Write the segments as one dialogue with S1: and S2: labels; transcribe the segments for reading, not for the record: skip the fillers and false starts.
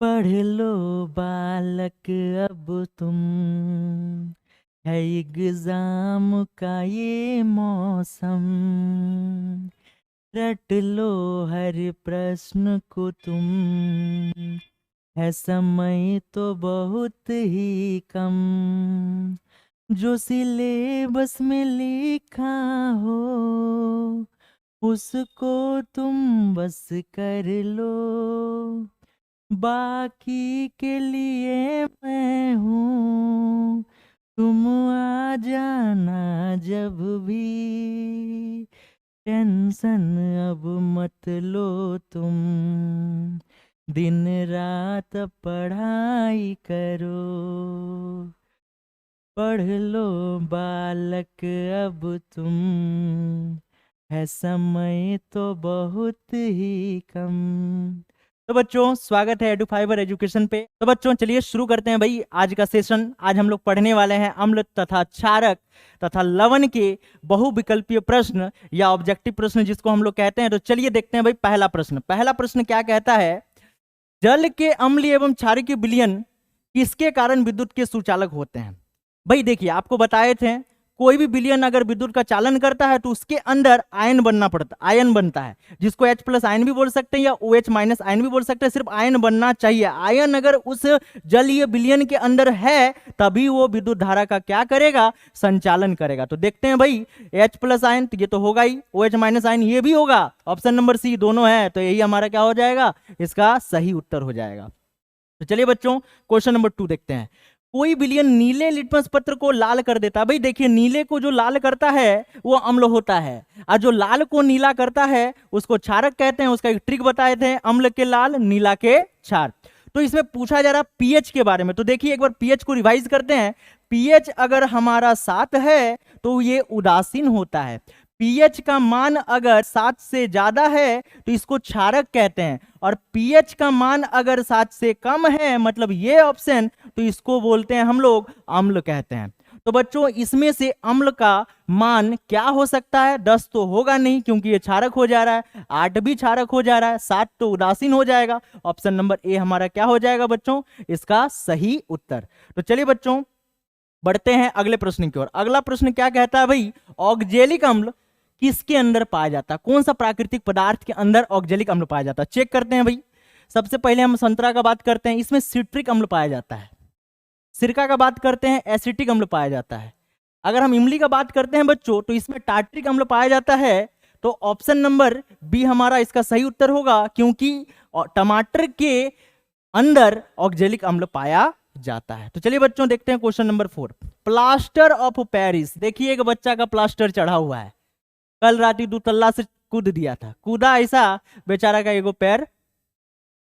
S1: पढ़ लो बालक अब तुम, है एग्जाम का ये मौसम। रट लो हर प्रश्न को तुम, है समय तो बहुत ही कम। जो सिलेबस में लिखा हो उसको तुम बस कर लो। बाकी के लिए मैं हूँ, तुम आ जाना जब भी। टेंशन अब मत लो तुम, दिन रात पढ़ाई करो। पढ़ लो बालक अब तुम, है समय तो बहुत ही कम। तो बच्चों स्वागत है एडुफाइबर एजुकेशन पे। तो बच्चों चलिए शुरू करते हैं भाई आज का सेशन। आज हम लोग पढ़ने वाले हैं अम्ल तथा क्षारक तथा लवण के बहुविकल्पीय प्रश्न या ऑब्जेक्टिव प्रश्न जिसको हम लोग कहते हैं। तो चलिए देखते हैं भाई पहला प्रश्न क्या कहता है। जल के अम्लीय एवं क्षारकीय विलयन किसके कारण विद्युत के सुचालक होते हैं। भाई देखिए आपको बताए थे कोई भी विलयन अगर विद्युत का चालन करता है तो उसके अंदर आयन बनता है जिसको H प्लस आयन भी बोल सकते हैं या OH माइनस आयन भी बोल सकते हैं। सिर्फ आयन बनना चाहिए। आयन अगर उस जलीय विलयन के अंदर है तभी वो विद्युत धारा का क्या करेगा, संचालन करेगा। तो देखते हैं भाई H प्लस आयन तो ये तो होगा ही, OH माइनस आयन ये भी होगा। ऑप्शन नंबर सी दोनों है तो यही हमारा क्या हो जाएगा, इसका सही उत्तर हो जाएगा। तो चलिए बच्चों क्वेश्चन नंबर 2 देखते हैं। कोई विलयन नीले लिटमस पत्र को लाल कर देता है। भाई देखिए नीले को जो लाल करता है वो अम्ल होता है और जो लाल को नीला करता है उसको क्षारक कहते हैं। उसका एक ट्रिक बताए थे, अम्ल के लाल नीला के क्षार। तो इसमें पूछा जा रहा पीएच के बारे में। तो देखिए एक बार पीएच को रिवाइज करते हैं। पीएच अगर हमारा 7 है तो ये उदासीन होता है। पीएच का मान अगर 7 से ज्यादा है तो इसको क्षारक कहते हैं और पीएच का मान अगर 7 से कम है मतलब ये ऑप्शन तो इसको बोलते हैं हम लोग अम्ल कहते हैं। तो बच्चों इसमें से अम्ल का मान क्या हो सकता है, 10 तो होगा नहीं क्योंकि ये क्षारक हो जा रहा है, 8 भी क्षारक हो जा रहा है, 7 तो उदासीन हो जाएगा। ऑप्शन नंबर ए हमारा क्या हो जाएगा बच्चों, इसका सही उत्तर। तो चलिए बच्चों बढ़ते हैं अगले प्रश्न की ओर। अगला प्रश्न क्या कहता है भाई, ऑक्जेलिक अम्ल किसके अंदर पाया जाता है, कौन सा प्राकृतिक पदार्थ के अंदर ऑक्जेलिक अम्ल पाया जाता है। चेक करते हैं भाई। सबसे पहले हम संतरा का बात करते हैं, इसमें सिट्रिक अम्ल पाया जाता है। सिरका का बात करते हैं, एसिटिक अम्ल पाया जाता है। अगर हम इमली का बात करते हैं बच्चों तो इसमें टार्ट्रिक अम्ल पाया जाता है। तो ऑप्शन नंबर बी हमारा इसका सही उत्तर होगा क्योंकि टमाटर के अंदर ऑक्जेलिक अम्ल पाया जाता है। तो चलिए बच्चों देखते हैं question number 4। Plaster of Paris. देखिए एक बच्चा का प्लास्टर चढ़ा हुआ है, कल राती 2 तल्ला से कूद दिया था, कूदा ऐसा बेचारा का एगो पैर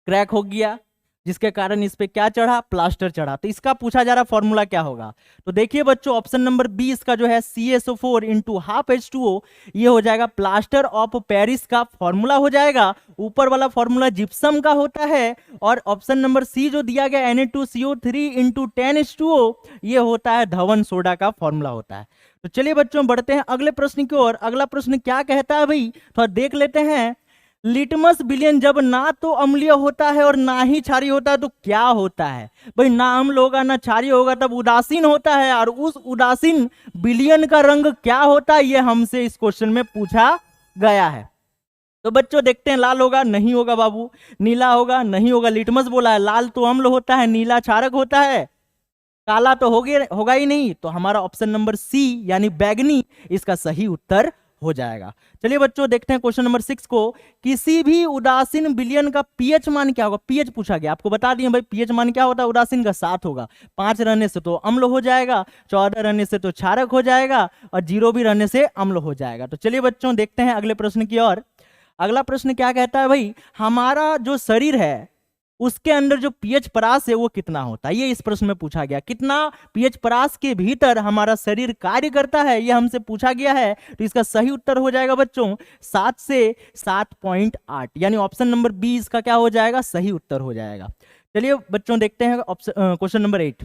S1: क्रैक हो गया जिसके कारण इस पे क्या चढ़ा, प्लास्टर चढ़ा। तो इसका पूछा जा रहा फॉर्मूला क्या होगा। तो देखिए बच्चों ऑप्शन नंबर बी इसका जो है CaSO4 इंटू हाफ H2O ये हो जाएगा प्लास्टर ऑफ पेरिस का फॉर्मूला हो जाएगा। ऊपर वाला फॉर्मूला जिप्सम का होता है और ऑप्शन नंबर सी जो दिया गया Na2CO3 इंटू 10H2O ये होता है धवन सोडा का फॉर्मूला होता है। तो चलिए बच्चों बढ़ते हैं अगले प्रश्न की ओर। अगला प्रश्न क्या कहता है भाई थोड़ा देख लेते हैं। लिटमस विलयन जब ना तो अम्लीय होता है और ना ही क्षारीय होता है तो क्या होता है। भाई ना अम्ल होगा ना क्षारीय होगा तब उदासीन होता है और उस उदासीन विलयन का रंग क्या होता है ये हमसे इस क्वेश्चन में पूछा गया है। तो बच्चों देखते हैं, लाल होगा नहीं होगा बाबू, नीला होगा नहीं होगा। लिटमस बोला है, लाल तो अम्ल होता है नीला क्षारक होता है, काला तो होगा ही नहीं। तो हमारा ऑप्शन नंबर सी यानी बैगनी इसका सही उत्तर हो जाएगा। चलिए बच्चों देखते हैं क्वेश्चन नंबर 6 को। किसी भी उदासीन विलयन का पीएच मान क्या होगा। पीएच पूछा गया, आपको बता दिए भाई पीएच मान क्या होता है, उदासीन का 7 होगा। 5 रहने से तो अम्ल हो जाएगा, 14 रहने से तो क्षारक हो जाएगा और 0 भी रहने से अम्ल हो जाएगा। तो चलिए बच्चों देखते हैं अगले प्रश्न की ओर। अगला प्रश्न क्या कहता है भाई, हमारा जो शरीर है उसके अंदर जो पीएच परास है वो कितना होता है। ये इस प्रश्न में पूछा गया, कितना पीएच परास के भीतर हमारा शरीर कार्य करता है ये हमसे पूछा गया है। तो इसका सही उत्तर हो जाएगा बच्चों 7 से 7.8 यानी ऑप्शन नंबर बी इसका क्या हो जाएगा, सही उत्तर हो जाएगा। चलिए बच्चों देखते हैं क्वेश्चन नंबर 8।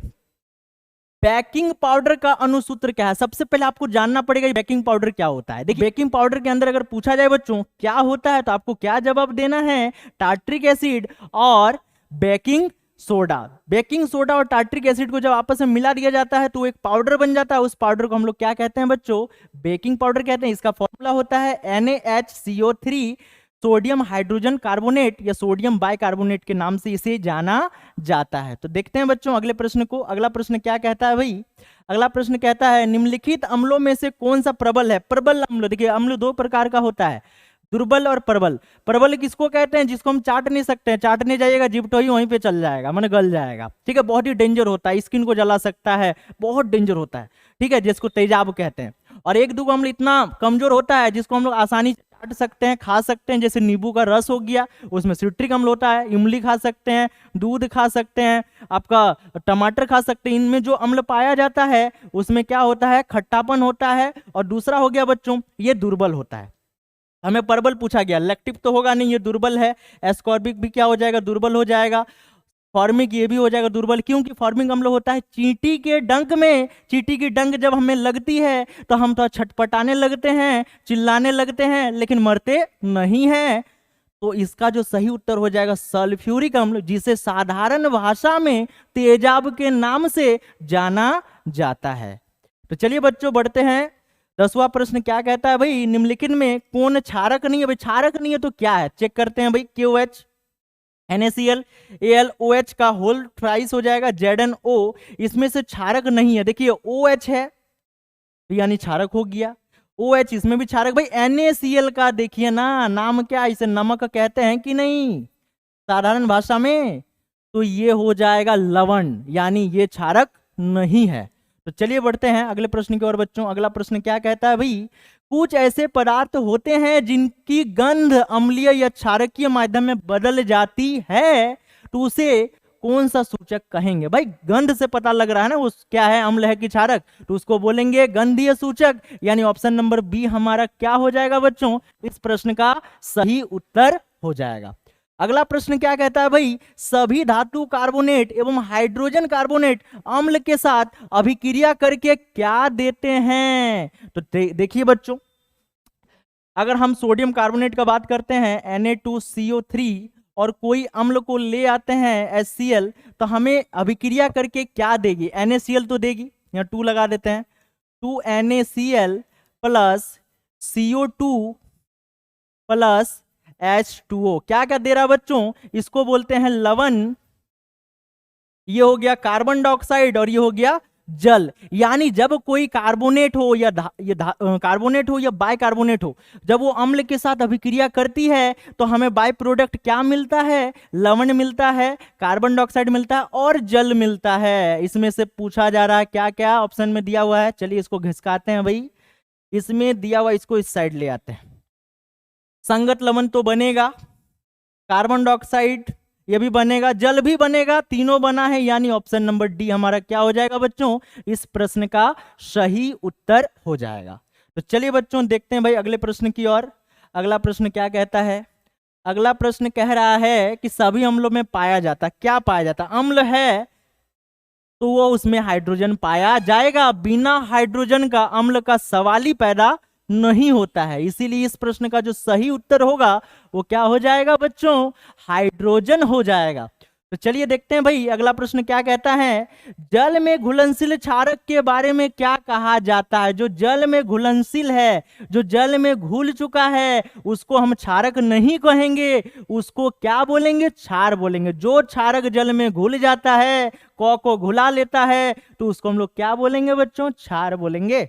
S1: बेकिंग पाउडर का अनुसूत्र क्या है। सबसे पहले आपको जानना पड़ेगा बेकिंग पाउडर क्या होता है। देखिए बेकिंग पाउडर के अंदर अगर पूछा जाए बच्चों क्या होता है तो आपको क्या जवाब देना है, टार्ट्रिक एसिड और बेकिंग सोडा। बेकिंग सोडा और टार्ट्रिक एसिड को जब आपस में मिला दिया जाता है तो एक पाउडर बन जाता है। उस पाउडर को हम लोग क्या कहते हैं बच्चों? बेकिंग पाउडर कहते हैं। इसका फॉर्मूला होता है NaHCO3, सोडियम हाइड्रोजन कार्बोनेट या सोडियम बाइकार्बोनेट के नाम से इसे जाना जाता है। तो देखते हैं बच्चों अगले प्रश्न को। अगला प्रश्न क्या कहता है भाई? अगला प्रश्न कहता है निम्नलिखित अम्लों में से कौन सा प्रबल है? प्रबल अम्ल, देखिए अम्ल दो प्रकार का होता है, दुर्बल और प्रबल। प्रबल किसको कहते हैं? जिसको हम चाट नहीं सकते हैं, चाटने जाइएगा जिप्टोई वहीं पे चल जाएगा, माने गल जाएगा, ठीक है, बहुत ही डेंजर होता है, स्किन को जला सकता है, बहुत डेंजर होता है, ठीक है, जिसको तेजाब कहते हैं। और एक दो अम्ल इतना कमजोर होता है जिसको हम लोग आसानी से चाट सकते हैं, खा सकते हैं, जैसे नींबू का रस हो गया, उसमें सिट्रिक अम्ल होता है, इमली खा सकते हैं, दूध खा सकते हैं, आपका टमाटर खा सकते हैं। इनमें जो अम्ल पाया जाता है उसमें क्या होता है? खट्टापन होता है। और दूसरा हो गया बच्चों ये दुर्बल होता है। हमें प्रबल पूछा गया, लैक्टिक तो होगा नहीं, ये दुर्बल है। एस्कॉर्बिक भी क्या हो जाएगा? दुर्बल हो जाएगा। फॉर्मिक ये भी हो जाएगा दुर्बल, क्योंकि फॉर्मिक अम्ल होता है चींटी के डंक में। चींटी की डंक जब हमें लगती है तो हम तो छटपटाने लगते हैं, चिल्लाने लगते हैं, लेकिन मरते नहीं हैं। तो इसका जो सही उत्तर हो जाएगा सल्फ्यूरिक अम्ल, जिसे साधारण भाषा में तेजाब के नाम से जाना जाता है। तो चलिए बच्चों बढ़ते हैं। 10वां प्रश्न क्या कहता है भाई? निम्नलिखित में कौन क्षारक नहीं है? भाई क्षारक नहीं है तो क्या है? चेक करते हैं भाई। KOH, NaCl, AlOH का होल ट्राइस हो जाएगा ZnO। इसमें से क्षारक नहीं है। देखिए OH है यानी क्षारक हो गया, OH इसमें भी क्षारक। भाई NaCl का देखिए ना, नाम क्या, इसे नमक कहते हैं कि नहीं साधारण भाषा में? तो ये हो जाएगा लवण, यानी ये क्षारक नहीं है। तो चलिए बढ़ते हैं अगले प्रश्न की ओर बच्चों। अगला प्रश्न क्या कहता है भाई? कुछ ऐसे पदार्थ होते हैं जिनकी गंध अम्लीय या क्षारकीय माध्यम में बदल जाती है, तो उसे कौन सा सूचक कहेंगे? भाई गंध से पता लग रहा है ना उस क्या है, अम्ल है कि क्षारक, तो उसको बोलेंगे गंधीय सूचक, यानी ऑप्शन नंबर बी हमारा क्या हो जाएगा बच्चों? इस प्रश्न का सही उत्तर हो जाएगा। अगला प्रश्न क्या कहता है भाई? सभी धातु कार्बोनेट एवं हाइड्रोजन कार्बोनेट अम्ल के साथ अभिक्रिया करके क्या देते हैं? तो देखिए बच्चों, अगर हम सोडियम कार्बोनेट का बात करते हैं Na2CO3 और कोई अम्ल को ले आते हैं HCl, तो हमें अभिक्रिया करके क्या देगी? NaCl तो देगी, यहाँ 2 लगा देते हैं, 2NaCl plus CO2 plus H2O। क्या क्या दे रहा है बच्चों? इसको बोलते हैं लवण। ये हो गया कार्बन डाइऑक्साइड और ये हो गया जल। यानी जब कोई कार्बोनेट हो या कार्बोनेट हो या बाइकार्बोनेट हो, जब वो अम्ल के साथ अभिक्रिया करती है तो हमें बाय प्रोडक्ट क्या मिलता है? लवण मिलता है, कार्बन डाइऑक्साइड मिलता है और जल मिलता है। इसमें से पूछा जा रहा है क्या क्या ऑप्शन में दिया हुआ है। चलिए इसको घिसकाते हैं भाई। इसमें दिया हुआ, इसको इस साइड ले आते हैं। संगत लवण तो बनेगा, कार्बन डाइऑक्साइड ये भी बनेगा, जल भी बनेगा, तीनों बना है, यानी ऑप्शन नंबर डी हमारा क्या हो जाएगा बच्चों? इस प्रश्न का सही उत्तर हो जाएगा। तो चलिए बच्चों देखते हैं भाई अगले प्रश्न की ओर। अगला प्रश्न क्या कहता है? अगला प्रश्न कह रहा है कि सभी अम्लों में पाया जाता, क्या पाया जाता? अम्ल है तो वो उसमें हाइड्रोजन पाया जाएगा, बिना हाइड्रोजन का अम्ल का सवाल ही पैदा नहीं होता है। इसीलिए इस प्रश्न का जो सही उत्तर होगा वो क्या हो जाएगा बच्चों? हाइड्रोजन हो जाएगा। तो चलिए देखते हैं भाई अगला प्रश्न क्या कहता है? जल में घुलनशील क्षारक के बारे में क्या कहा जाता है? जो जल में घुलनशील है, जो जल में घुल चुका है, उसको हम क्षारक नहीं कहेंगे, उसको क्या बोलेंगे? क्षार बोलेंगे। जो क्षारक जल में घुल जाता है, को घुला लेता है, तो उसको हम लोग क्या बोलेंगे बच्चों? क्षार बोलेंगे।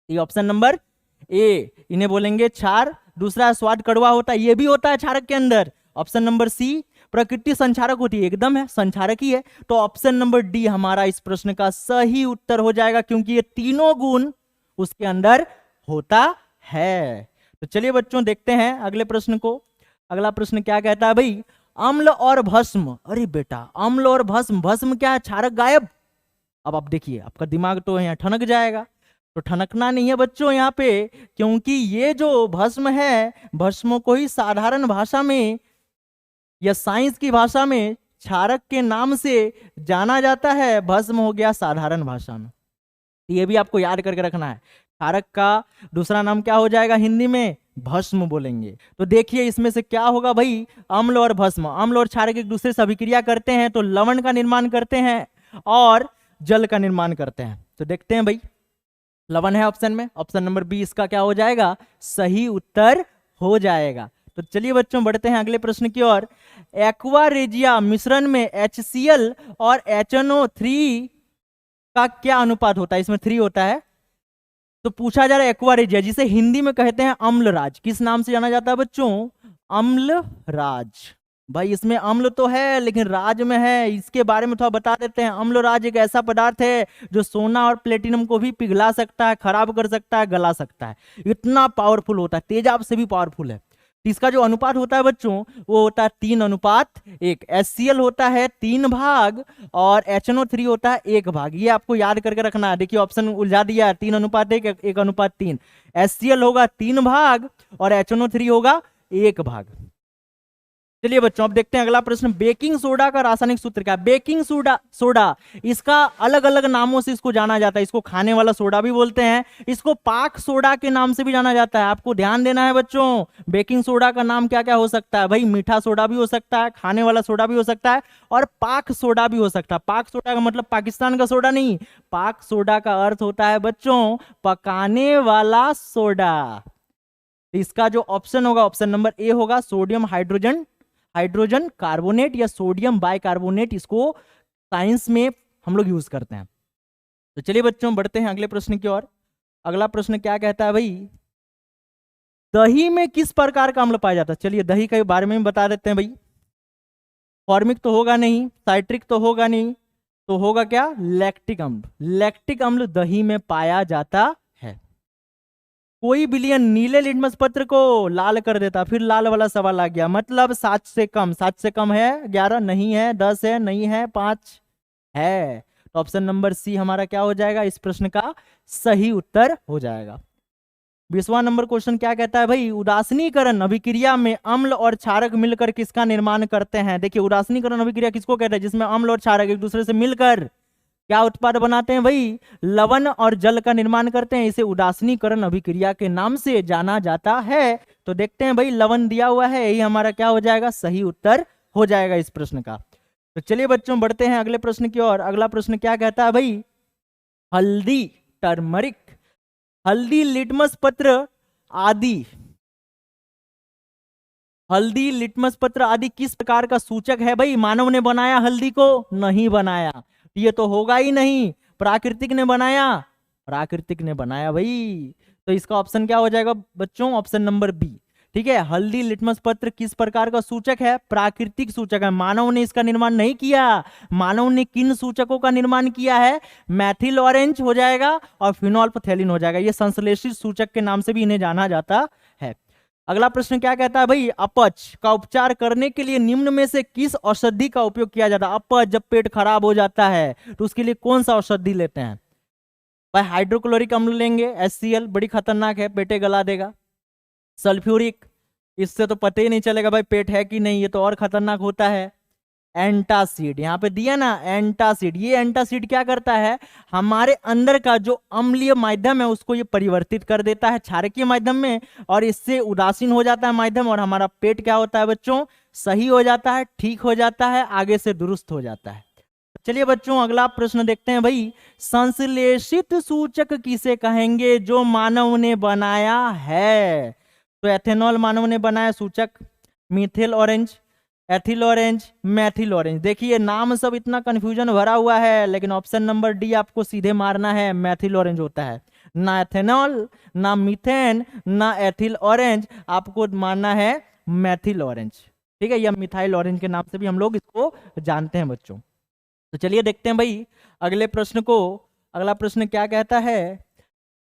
S1: ये ऑप्शन नंबर ए, इन्हें बोलेंगे क्षार। दूसरा स्वाद कड़वा होता है, ये भी होता है क्षारक के अंदर। ऑप्शन नंबर सी, प्रकृति संक्षारक होती है, एकदम है संक्षारक ही है। तो ऑप्शन नंबर डी हमारा इस प्रश्न का सही उत्तर हो जाएगा, क्योंकि ये तीनों गुण उसके अंदर होता है। तो चलिए बच्चों देखते हैं अगले प्रश्न को। अगला प्रश्न क्या कहता है भाई? अम्ल और भस्म। अरे बेटा, अम्ल और भस्म, भस्म क्या है? क्षारक गायब। अब आप देखिए, आपका दिमाग तो यहाँ ठनक जाएगा। तो ठनकना नहीं है बच्चों यहाँ पे, क्योंकि ये जो भस्म है, भस्म को ही साधारण भाषा में या साइंस की भाषा में क्षारक के नाम से जाना जाता है। भस्म हो गया साधारण भाषा में, ये भी आपको याद करके रखना है। क्षारक का दूसरा नाम क्या हो जाएगा हिंदी में? भस्म बोलेंगे। तो देखिए इसमें से क्या होगा भाई, अम्ल और भस्म। अम्ल और क्षारक एक दूसरे से अभिक्रिया करते हैं तो लवण का निर्माण करते हैं और जल का निर्माण करते हैं। तो देखते हैं भाई, लवण है ऑप्शन में, ऑप्शन नंबर बी इसका क्या हो जाएगा, सही उत्तर हो जाएगा। तो चलिए बच्चों बढ़ते हैं अगले प्रश्न की ओर। एक्वा रेजिया मिश्रण में HCl और HNO3 का क्या अनुपात होता है, इसमें 3 होता है। तो पूछा जा रहा है एक्वा रेजिया, जिसे हिंदी में कहते हैं अम्लराज, किस नाम से जाना जाता है बच्चों, अम्लराज। भाई इसमें अम्ल तो है लेकिन राज में है, इसके बारे में थोड़ा बता देते हैं। अम्लराज एक ऐसा पदार्थ है जो सोना और प्लेटिनम को भी पिघला सकता है, खराब कर सकता है, गला सकता है, इतना पावरफुल होता है, तेजाब से भी पावरफुल है। तो इसका जो अनुपात होता है बच्चों वो होता है 3:1। HCl होता है 3 भाग और HNO3 होता है 1 भाग। ये आपको याद करके रखना है। देखिए ऑप्शन उलझा दिया है, 3:1, 1:3। HCl होगा 3 भाग और HNO3 होगा 1 भाग। चलिए बच्चों अब देखते हैं अगला प्रश्न। बेकिंग सोडा का रासायनिक सूत्र क्या है। बेकिंग सोडा इसका अलग अलग नामों से इसको जाना जाता है। इसको खाने वाला सोडा भी बोलते हैं, इसको पाक सोडा के नाम से भी जाना जाता है। आपको ध्यान देना है बच्चों, बेकिंग सोडा का नाम क्या क्या हो सकता है भाई, मीठा सोडा भी हो सकता है, खाने वाला सोडा भी हो सकता है और पाक सोडा भी हो सकता है। पाक सोडा का मतलब पाकिस्तान का सोडा नहीं, पाक सोडा का अर्थ होता है बच्चों पकाने वाला सोडा। इसका जो ऑप्शन होगा, ऑप्शन नंबर ए होगा, सोडियम हाइड्रोजन कार्बोनेट या सोडियम बाइकार्बोनेट, इसको साइंस में हम लोग यूज करते हैं। तो चलिए बच्चों बढ़ते हैं अगले प्रश्न की ओर। अगला प्रश्न क्या कहता है भाई, दही में किस प्रकार का अम्ल पाया जाता है। चलिए दही के बारे में बता देते हैं भाई। फॉर्मिक तो होगा नहीं, साइट्रिक तो होगा नहीं, तो होगा क्या, लैक्टिक अम्ल। लैक्टिक अम्ल दही में पाया जाता है। कोई विलयन नीले लिटमस पत्र को लाल कर देता। फिर लाल वाला सवाल आ गया, मतलब 7 से कम। 7 से कम है 11 नहीं है, 10 है नहीं है, 5 है। तो ऑप्शन नंबर सी हमारा क्या हो जाएगा, इस प्रश्न का सही उत्तर हो जाएगा। 20वां नंबर क्वेश्चन क्या कहता है भाई, उदासीनीकरण अभिक्रिया में अम्ल और क्षारक मिलकर किसका निर्माण करते हैं। देखिए उदासीनीकरण अभिक्रिया किसको कहते हैं, जिसमें अम्ल और क्षारक एक दूसरे से मिलकर क्या उत्पाद बनाते हैं भाई, लवण और जल का निर्माण करते हैं। इसे उदासीनीकरण अभिक्रिया के नाम से जाना जाता है। तो देखते हैं भाई, लवण दिया हुआ है, यही हमारा क्या हो जाएगा, सही उत्तर हो जाएगा इस प्रश्न का। तो चलिए बच्चों बढ़ते हैं अगले प्रश्न की ओर। अगला प्रश्न क्या कहता है भाई, हल्दी टर्मरिक, हल्दी लिटमस पत्र आदि, हल्दी लिटमस पत्र आदि किस प्रकार का सूचक है भाई। मानव ने बनाया हल्दी को, नहीं बनाया, ये तो होगा ही नहीं। प्राकृतिक ने बनाया, प्राकृतिक ने बनाया भाई। तो इसका ऑप्शन क्या हो जाएगा बच्चों, ऑप्शन नंबर बी। ठीक है, हल्दी लिटमस पत्र किस प्रकार का सूचक है, प्राकृतिक सूचक है। मानव ने इसका निर्माण नहीं किया। मानव ने किन सूचकों का निर्माण किया है, मैथिल ऑरेंज हो जाएगा और फिनोल्फथैलिन हो जाएगा। ये संश्लेषित सूचक के नाम से भी इन्हें जाना जाता है। अगला प्रश्न क्या कहता है भाई, अपच का उपचार करने के लिए निम्न में से किस औषधि का उपयोग किया जाता है। अपच जब पेट खराब हो जाता है तो उसके लिए कौन सा औषधि लेते हैं भाई, हाइड्रोक्लोरिक अम्ल लेंगे, HCl बड़ी खतरनाक है, पेटे गला देगा। सल्फ्यूरिक, इससे तो पता ही नहीं चलेगा भाई पेट है कि नहीं, ये तो और खतरनाक होता है। एंटासिड यहाँ पे दिया ना, एंटासिड। ये एंटासिड क्या करता है, हमारे अंदर का जो अम्लीय माध्यम है उसको ये परिवर्तित कर देता है क्षारकीय माध्यम में, और इससे उदासीन हो जाता है माध्यम, और हमारा पेट क्या होता है बच्चों, सही हो जाता है, ठीक हो जाता है, आगे से दुरुस्त हो जाता है। चलिए बच्चों अगला प्रश्न देखते हैं भाई, संश्लेषित सूचक किसे कहेंगे जो मानव ने बनाया है। तो एथेनॉल मानव ने बनाया सूचक, Mithil orange, ethyl orange, Maithil orange. देखिए नाम सब इतना कंफ्यूजन भरा हुआ है, लेकिन ऑप्शन नंबर डी आपको सीधे मारना है, मैथिल ऑरेंज होता है। ना एथेनॉल, ना मीथेन, ना एथिल ऑरेंज, आपको मारना है मैथिल ऑरेंज। ठीक है, या मिथाइल ऑरेंज के नाम से भी हम लोग इसको जानते हैं बच्चों। तो चलिए देखते हैं भाई अगले प्रश्न को। अगला प्रश्न क्या कहता है,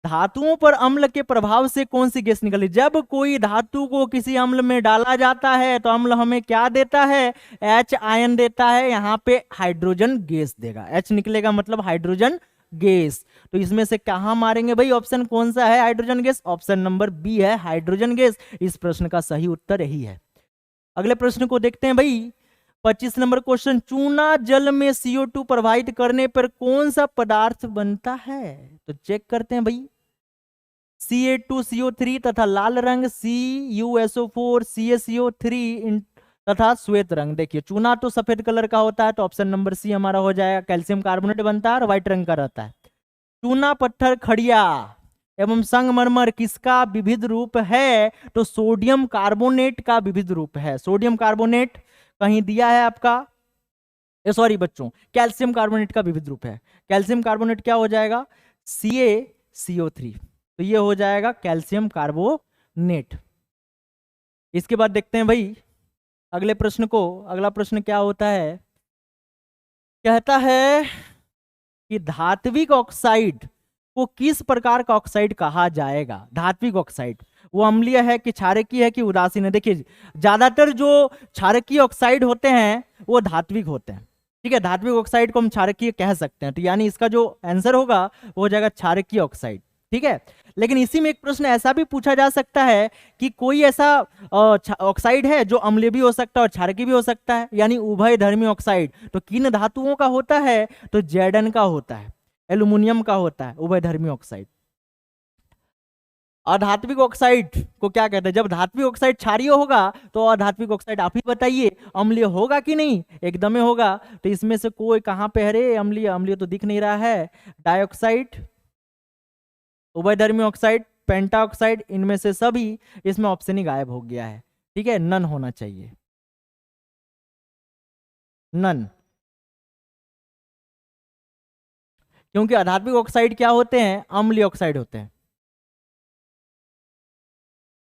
S1: धातुओं पर अम्ल के प्रभाव से कौन सी गैस निकली। जब कोई धातु को किसी अम्ल में डाला जाता है तो अम्ल हमें क्या देता है, H आयन देता है, यहाँ पे हाइड्रोजन गैस देगा। H निकलेगा मतलब हाइड्रोजन गैस। तो इसमें से कहां मारेंगे भाई, ऑप्शन कौन सा है hydrogen gas, option number B है हाइड्रोजन गैस। इस प्रश्न का सही उत्तर यही है। अगले प्रश्न को देखते हैं भाई, 25 नंबर क्वेश्चन, चूना जल में CO2 प्रवाहित करने पर कौन सा पदार्थ बनता है। तो चेक करते हैं भाई, CH2CO3 तथा लाल रंग CuSO4 CaCO3 तथा श्वेत रंग। देखिए चूना तो सफेद कलर का होता है, तो ऑप्शन नंबर सी हमारा हो जाएगा। कैल्शियम कार्बोनेट बनता है और व्हाइट रंग का रहता है। चूना पत्थर खड़िया एवं संगमरमर किसका विविध रूप है? तो सोडियम कार्बोनेट का विविध रूप है। सोडियम कार्बोनेट कहीं दिया है आपका, सॉरी बच्चों, कैल्शियम कार्बोनेट का विविध रूप है। कैल्शियम कार्बोनेट क्या हो जाएगा? CaCO3। तो ये हो जाएगा कैल्शियम कार्बोनेट। इसके बाद देखते हैं भाई अगले प्रश्न को। अगला प्रश्न क्या होता है? कहता है कि धात्विक ऑक्साइड को किस प्रकार का ऑक्साइड कहा जाएगा? धात्विक ऑक्साइड वो अम्लीय है कि क्षारकीय है कि उदासीन है? देखिए ज्यादातर जो क्षारकीय ऑक्साइड होते हैं वो धात्विक होते हैं, ठीक है। धात्विक ऑक्साइड को हम क्षारकीय कह सकते हैं, तो यानी इसका जो आंसर होगा वो हो जाएगा क्षारकीय ऑक्साइड, ठीक है। लेकिन इसी में एक प्रश्न ऐसा भी पूछा जा सकता है कि कोई ऐसा ऑक्साइड है जो अम्लीय भी हो सकता है और क्षारकीय भी हो सकता है, यानी उभयधर्मी ऑक्साइड। तो किन धातुओं का होता है? तो Zn का होता है, एल्यूमिनियम का होता है उभयधर्मी ऑक्साइड। अधात्विक ऑक्साइड को क्या कहते हैं? जब धात्विक ऑक्साइड क्षारीय होगा तो अधात्विक ऑक्साइड आप ही बताइए अम्लीय होगा कि नहीं? एकदम ही होगा। तो इसमें से कोई कहां पे है रे अम्लीय? अम्लीय तो दिख नहीं रहा है। डाइऑक्साइड, उभयधर्मी ऑक्साइड, पेंटा ऑक्साइड, इनमें से सभी, इसमें ऑप्शन ही गायब हो गया है, ठीक है। नन होना चाहिए, नन। क्योंकि अधात्विक ऑक्साइड क्या होते हैं? अम्लीय ऑक्साइड होते हैं।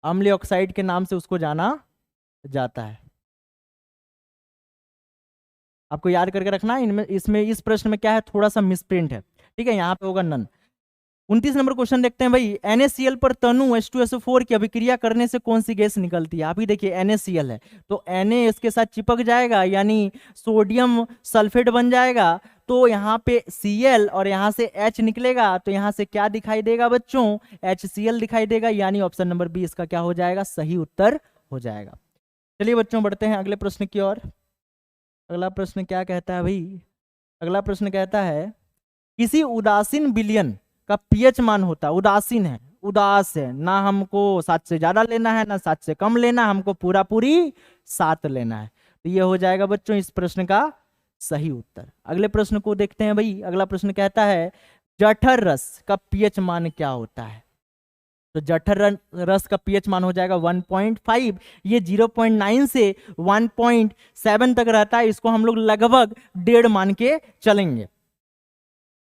S1: अम्लीय ऑक्साइड के नाम से उसको जाना जाता है। आपको याद करके रखना है। इनमें इसमें इस प्रश्न में क्या है, थोड़ा सा मिसप्रिंट है, ठीक है। यहाँ पे होगा नन। 29 नंबर क्वेश्चन देखते हैं भाई। NaCl पर तनु H2SO4 की अभिक्रिया करने से कौन सी गैस निकलती है? आप ही देखिए NaCl है तो Na इसके साथ चिपक जाएगा, यानी सोडियम सल्फेट बन जाएगा। तो यहाँ पे Cl और यहाँ से H निकलेगा, तो यहाँ से क्या दिखाई देगा बच्चों? HCl दिखाई देगा, यानी ऑप्शन नंबर बी इसका क्या हो जाएगा? सही उत्तर हो जाएगा। चलिए बच्चों बढ़ते हैं अगले प्रश्न की ओर। अगला प्रश्न क्या कहता है भाई? अगला प्रश्न कहता है किसी उदासीन विलयन का पीएच मान होता है, उदासीन है, उदास है, ना हमको 7 से ज्यादा लेना है ना 7 से कम लेना, हमको पूरा पूरी 7 लेना है। तो ये हो जाएगा बच्चों इस प्रश्न का सही उत्तर। अगले प्रश्न को देखते हैं भाई। अगला प्रश्न कहता है जठर रस का पीएच मान क्या होता है? तो जठर रस का पीएच मान हो जाएगा 1.5। ये 0.9 से 1.7 तक रहता है, इसको हम लोग लगभग 1.5 मान के चलेंगे।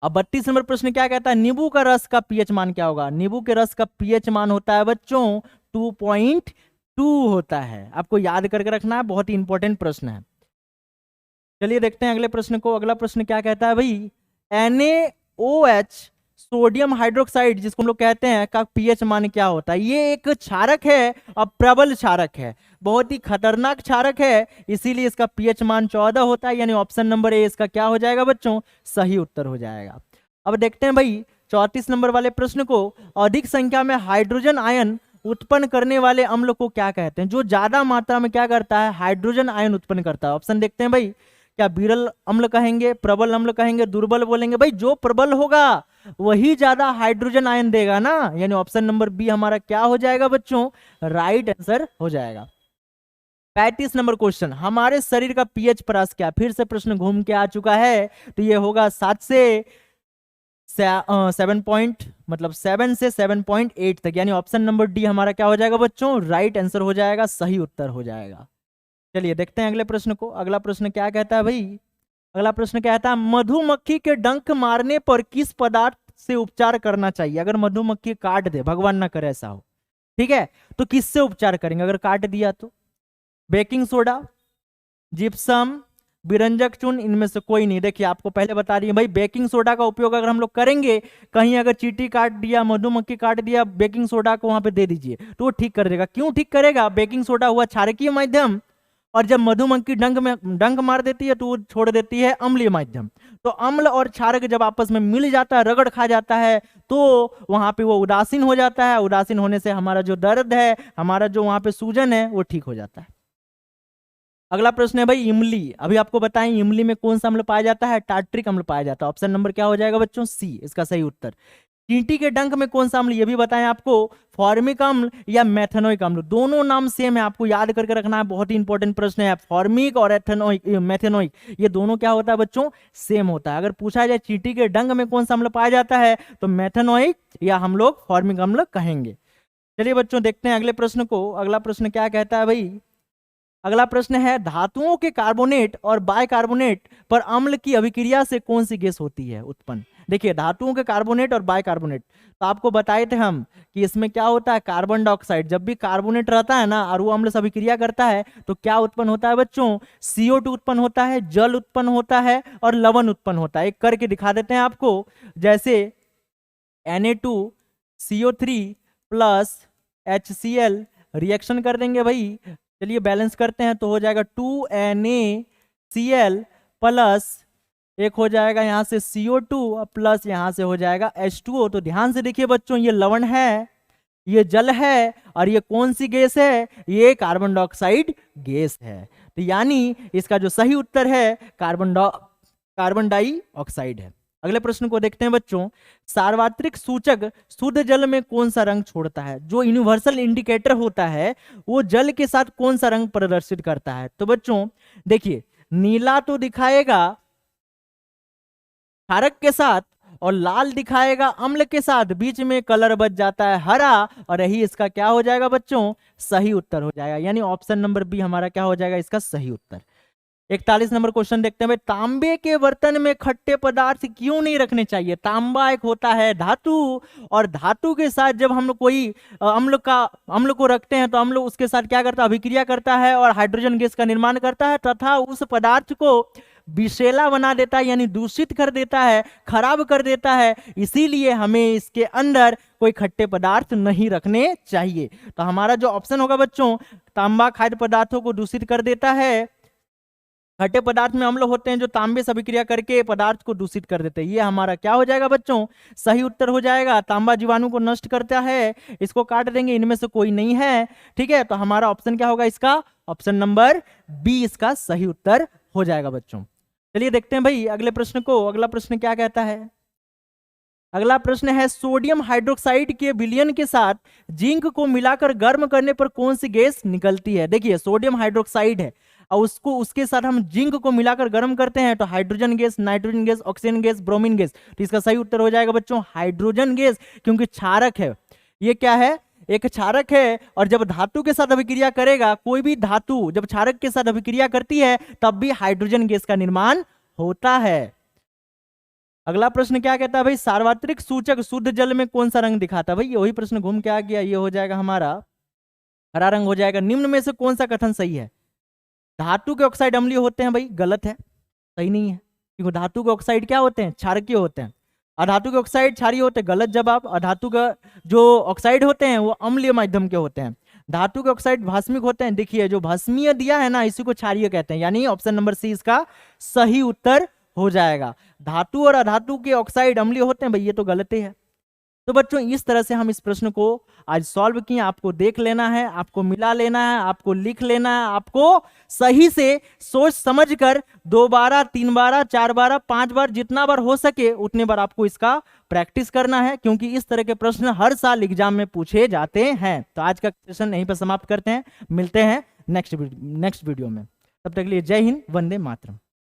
S1: अब 32 नंबर प्रश्न क्या कहता है? नींबू का रस का पीएच मान क्या होगा? नींबू के रस का पीएच मान होता है बच्चों 2.2 होता है। आपको याद करके रखना है, बहुत ही इंपॉर्टेंट प्रश्न है। चलिए देखते हैं अगले प्रश्न को। अगला प्रश्न क्या कहता है भाई? NaOH सोडियम हाइड्रोक्साइड जिसको हम लोग कहते हैं का पीएच मान क्या होता है? ये एक क्षारक है और प्रबल क्षारक है, बहुत ही खतरनाक क्षारक है, इसीलिए इसका पीएच मान 14 होता है, यानी ऑप्शन नंबर ए इसका क्या हो जाएगा बच्चों? सही उत्तर हो जाएगा। अब देखते हैं भाई 34 नंबर वाले प्रश्न को। अधिक संख्या में हाइड्रोजन आयन उत्पन्न करने वाले अम्ल को क्या कहते हैं? जो ज्यादा मात्रा में क्या करता है? हाइड्रोजन आयन उत्पन्न करता है। ऑप्शन देखते हैं भाई। क्या विरल अम्ल कहेंगे, प्रबल अम्ल कहेंगे, दुर्बल बोलेंगे? भाई जो प्रबल होगा वही ज्यादा हाइड्रोजन आयन देगा ना, यानी ऑप्शन नंबर बी हमारा क्या हो जाएगा बच्चों? राइट आंसर हो जाएगा। 35 नंबर क्वेश्चन, हमारे शरीर का पीएच परास क्या? फिर से प्रश्न घूम के आ चुका है, तो ये होगा 7 से 7 तक, यानी ऑप्शन नंबर डी हमारा क्या हो जाएगा बच्चों? राइट आंसर हो जाएगा, सही उत्तर हो जाएगा। चलिए देखते हैं अगले प्रश्न को। अगला प्रश्न क्या कहता है भाई? अगला प्रश्न कहता है मधुमक्खी के डंक मारने पर किस पदार्थ से उपचार करना चाहिए? अगर मधुमक्खी काट दे, भगवान ना करे ऐसा हो, ठीक है, तो किससे उपचार करेंगे अगर काट दिया तो? बेकिंग सोडा, जिप्सम, विरंजक चूर्ण, इनमें से कोई नहीं। देखिए आपको पहले बता रही है भाई, बेकिंग सोडा का उपयोग अगर हम लोग करेंगे, कहीं अगर चींटी काट दिया, मधुमक्खी काट दिया, बेकिंग सोडा को वहां पे दे दीजिए तो वो ठीक कर देगा। क्यों ठीक करेगा? बेकिंग सोडा हुआ क्षारकीय माध्यम, और जब मधुमक्खी डंक मार देती है तो वो छोड़ देती है अम्लीय माध्यम। तो अम्ल और क्षारक जब आपस में मिल जाता है, रगड़ खा जाता है, तो वहां पे वो उदासीन हो जाता है। उदासीन होने से हमारा जो दर्द है, हमारा जो वहां पे सूजन है, वो ठीक हो जाता है। अगला प्रश्न है भाई इमली। अभी आपको बताएं इमली में कौन सा अम्ल पाया जाता है? टार्ट्रिक अम्ल पाया जाता है। ऑप्शन नंबर क्या हो जाएगा बच्चों? सी इसका सही उत्तर। चींटी के डंक में कौन सा अम्ल, ये भी बताएं आपको, फॉर्मिक अम्ल या मेथेनोइक अम्ल। दोनों नाम सेम है, आपको याद करके रखना है, बहुत ही इंपॉर्टेंट प्रश्न है। फॉर्मिक और एथेनोइक, मेथेनोइक, ये दोनों क्या होता है बच्चों, सेम होता है। अगर पूछा जाए चींटी के डंक में कौन सा अम्ल पाया जाता है, तो मेथेनोइक या हम लोग फॉर्मिक अम्ल कहेंगे। चलिए बच्चों देखते हैं अगले प्रश्न को। अगला प्रश्न क्या कहता है भाई, अगला प्रश्न है धातुओं के कार्बोनेट और बाइकार्बोनेट पर अम्ल की अभिक्रिया से कौन सी गैस होती है उत्पन्न। देखिए धातुओं के कार्बोनेट और बाइकार्बोनेट, तो आपको बताए थे हम कि इसमें क्या होता है, कार्बन डाइऑक्साइड। जब भी कार्बोनेट रहता है ना और वो अम्ल से अभिक्रिया करता है तो क्या उत्पन्न होता है बच्चों, CO2 उत्पन्न होता है, जल उत्पन्न होता है और लवण उत्पन्न होता है। एक करके दिखा देते हैं आपको, जैसे Na2CO3 प्लस HCl रिएक्शन कर देंगे भाई। चलिए बैलेंस करते हैं, तो हो जाएगा 2NaCl प्लस एक हो जाएगा यहाँ से CO2 प्लस यहाँ से हो जाएगा H2O। तो ध्यान से देखिए बच्चों, ये लवण है, ये जल है, और ये कौन सी गैस है, ये कार्बन डाइऑक्साइड गैस है। तो यानी इसका जो सही उत्तर है कार्बन डाइऑक्साइड है। अगले प्रश्न को देखते हैं बच्चों, सार्वत्रिक सूचक शुद्ध जल में कौन सा रंग छोड़ता है। जो यूनिवर्सल इंडिकेटर होता है वो जल के साथ कौन सा रंग प्रदर्शित करता है। तो बच्चों देखिए, नीला तो दिखाएगा क्षारक के साथ और लाल दिखाएगा अम्ल के साथ, बीच में कलर बच जाता है हरा, और यही इसका क्या हो जाएगा बच्चों, सही उत्तर हो जाएगा। यानी ऑप्शन नंबर बी हमारा क्या हो जाएगा, इसका सही उत्तर। 41 नंबर क्वेश्चन देखते हैं भाई, तांबे के बर्तन में खट्टे पदार्थ क्यों नहीं रखने चाहिए। तांबा एक होता है धातु, और धातु के साथ जब हम लोग कोई अम्ल को रखते हैं तो अम्ल उसके साथ क्या करता है, अभिक्रिया करता है और हाइड्रोजन गैस का निर्माण करता है, तथा उस पदार्थ को विषैला बना देता है, यानी दूषित कर देता है, खराब कर देता है। इसीलिए हमें इसके अंदर कोई खट्टे पदार्थ नहीं रखने चाहिए। तो हमारा जो ऑप्शन होगा बच्चों, तांबा खाद्य पदार्थों को दूषित कर देता है। खट्टे पदार्थ में अम्ल होते हैं जो तांबे से अभिक्रिया करके पदार्थ को दूषित कर देते हैं। ये हमारा क्या हो जाएगा बच्चों, सही उत्तर हो जाएगा। तांबा जीवाणु को नष्ट करता है, इसको काट देंगे, इनमें से कोई नहीं है। ठीक है, तो हमारा ऑप्शन क्या होगा, इसका ऑप्शन नंबर बी इसका सही उत्तर हो जाएगा बच्चों। चलिए देखते हैं भाई अगले प्रश्न को। अगला प्रश्न क्या कहता है, अगला प्रश्न है, सोडियम हाइड्रोक्साइड के विलयन के साथ जिंक को मिलाकर गर्म करने पर कौन सी गैस निकलती है। देखिए सोडियम हाइड्रोक्साइड है और उसके साथ हम जिंक को मिलाकर गर्म करते हैं तो hydrogen gas, nitrogen gas, oxygen gas, bromine gas. तो इसका सही उत्तर हो जाएगा बच्चों हाइड्रोजन गैस, क्योंकि क्षारक है। ये क्या है, एक क्षारक है, और जब धातु के साथ अभिक्रिया करेगा, कोई भी धातु जब क्षारक के साथ अभिक्रिया करती है तब भी हाइड्रोजन गैस का निर्माण होता है। अगला प्रश्न क्या कहता है भाई, सार्वत्रिक सूचक शुद्ध जल में कौन सा रंग दिखाता है। भाई वही प्रश्न घूम के आ गया, ये हो जाएगा हमारा हरा रंग हो जाएगा। निम्न में से कौन सा कथन सही है। धातु के ऑक्साइड अम्लीय होते हैं, भाई गलत है, सही नहीं है, क्योंकि धातु के ऑक्साइड क्या होते हैं, क्षारकीय होते हैं। अधातु के ऑक्साइड क्षारीय होते हैं, गलत जवाब। अधातु के जो ऑक्साइड होते हैं वो अम्लीय माध्यम के होते हैं। धातु के ऑक्साइड भास्मिक होते हैं। देखिए जो भस्मीय दिया है ना, इसी को क्षारीय कहते हैं, यानी ऑप्शन नंबर सी इसका सही उत्तर हो जाएगा। धातु और अधातु के ऑक्साइड अम्लीय होते हैं, भाई ये तो गलत ही है। तो बच्चों इस तरह से हम इस प्रश्न को आज सॉल्व किए। आपको देख लेना है, आपको मिला लेना है, आपको लिख लेना है, आपको सही से सोच समझकर 2 बार, 3 बार, 4 बार, 5 बार, जितना बार हो सके उतने बार आपको इसका प्रैक्टिस करना है, क्योंकि इस तरह के प्रश्न हर साल एग्जाम में पूछे जाते हैं। तो आज का सेशन यहीं पर समाप्त करते हैं, मिलते हैं नेक्स्ट वीडियो में। तब तक के लिए जय हिंद, वंदे मातरम।